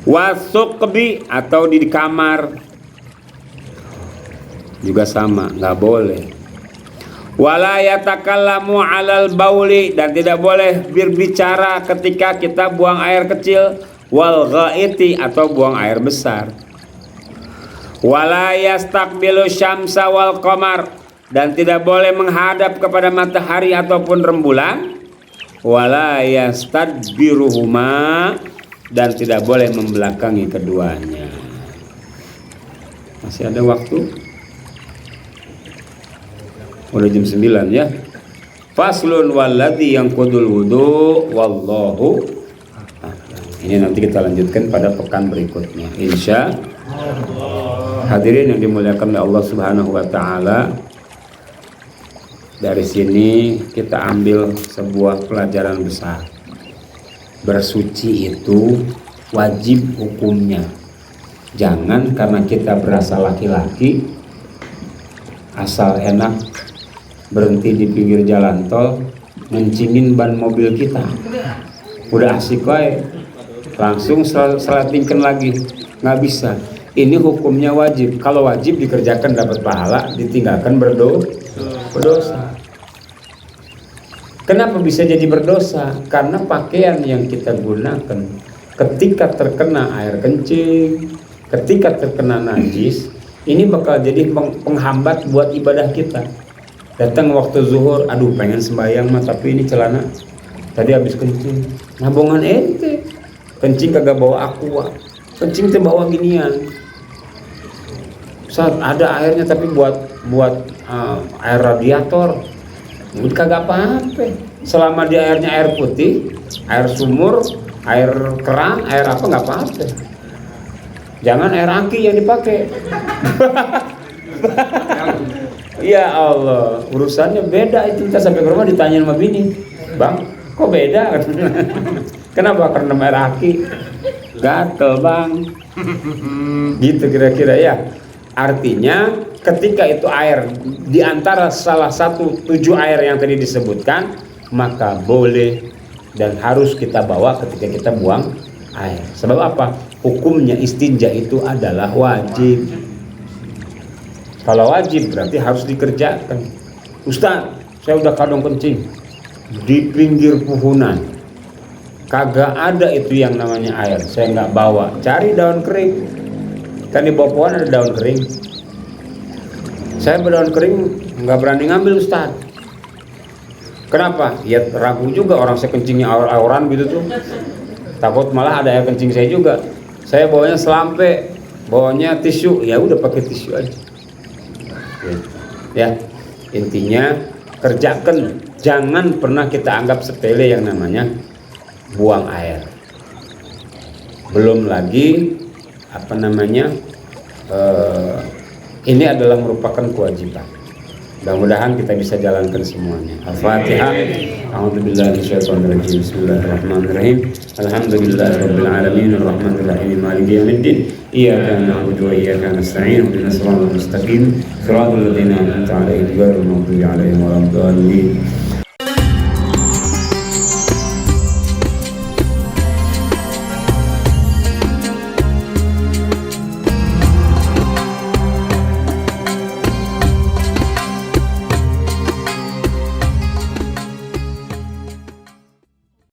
Wasukbi, atau di kamar juga sama, nggak boleh. Wala yatakallamu alal bauli, dan tidak boleh berbicara ketika kita buang air kecil. Wal ghaiti, atau buang air besar. Wala yastaqbilu syamsa wal qamar, dan tidak boleh menghadap kepada matahari ataupun rembulan. Wala yastadbiruhuma, dan tidak boleh membelakangi keduanya. Masih ada waktu? Udah jam 9 ya. Faslun walladzi yanqudul wudu wallahu. Ini nanti kita lanjutkan pada pekan berikutnya, insya Allah. Hadirin yang dimuliakan oleh Allah Subhanahu wa taala, dari sini kita ambil sebuah pelajaran besar. Bersuci itu wajib hukumnya. Jangan karena kita berasa laki-laki asal enak berhenti di pinggir jalan tol mencingin ban mobil kita. Udah asik wae langsung selatingkan lagi. Nggak bisa. Ini hukumnya wajib. Kalau wajib dikerjakan dapat pahala, ditinggalkan berdosa. Kenapa bisa jadi berdosa? Karena pakaian yang kita gunakan ketika terkena air kencing, ketika terkena najis, ini bakal jadi penghambat buat ibadah kita. Datang waktu zuhur, aduh pengen sembahyang mah, tapi ini celana tadi habis kencing. Nabongan ente, kencing kagak bawa aqua, kencing teh bawa ginian. Saat ada airnya tapi buat air radiator. Kagak apa-apa. Selama di airnya air putih, air sumur, air keran, air apa nggak apa-apa. Jangan air aki yang dipakai. Ya Allah, urusannya beda itu. Kita sampai ke rumah ditanya sama bini, bang, kok beda? Kenapa? Karena air aki. gatel bang. Gitu kira-kira ya. Artinya ketika itu air di antara salah satu 7 air yang tadi disebutkan, maka boleh dan harus kita bawa ketika kita buang air. Sebab apa? Hukumnya istinja itu adalah wajib. Kalau wajib berarti harus dikerjakan. Ustaz, saya udah kadang kencing di pinggir puhunan, kagak ada itu yang namanya air, saya nggak bawa. Cari daun kering, kan di bawah pohon ada daun kering. Saya berdaun kering nggak berani ngambil Ustaz. Kenapa? Ya ragu juga, orang saya kencingnya aur-auran gitu tuh, takut malah ada air kencing saya juga. Saya bawanya selampe, bawanya tisu, ya udah pakai tisu aja. Ya, intinya kerjakan, jangan pernah kita anggap sepele yang namanya buang air. Belum lagi ini adalah merupakan kewajiban. Mudah-mudahan kita bisa jalankan semuanya. Al-Fatihah. A'udzubillahi minasyaitonirrajim. Bismillahirrahmanirrahim. Alhamdulillahirabbil alamin arrahmanir rahim maliki yaumiddin. Iyyaka na'budu wa iyyaka nasta'in. Ihdinas siratal mustaqim. Shiratal ladzina an'amta 'alaihim ghairil maghdubi 'alaihim waladdallin.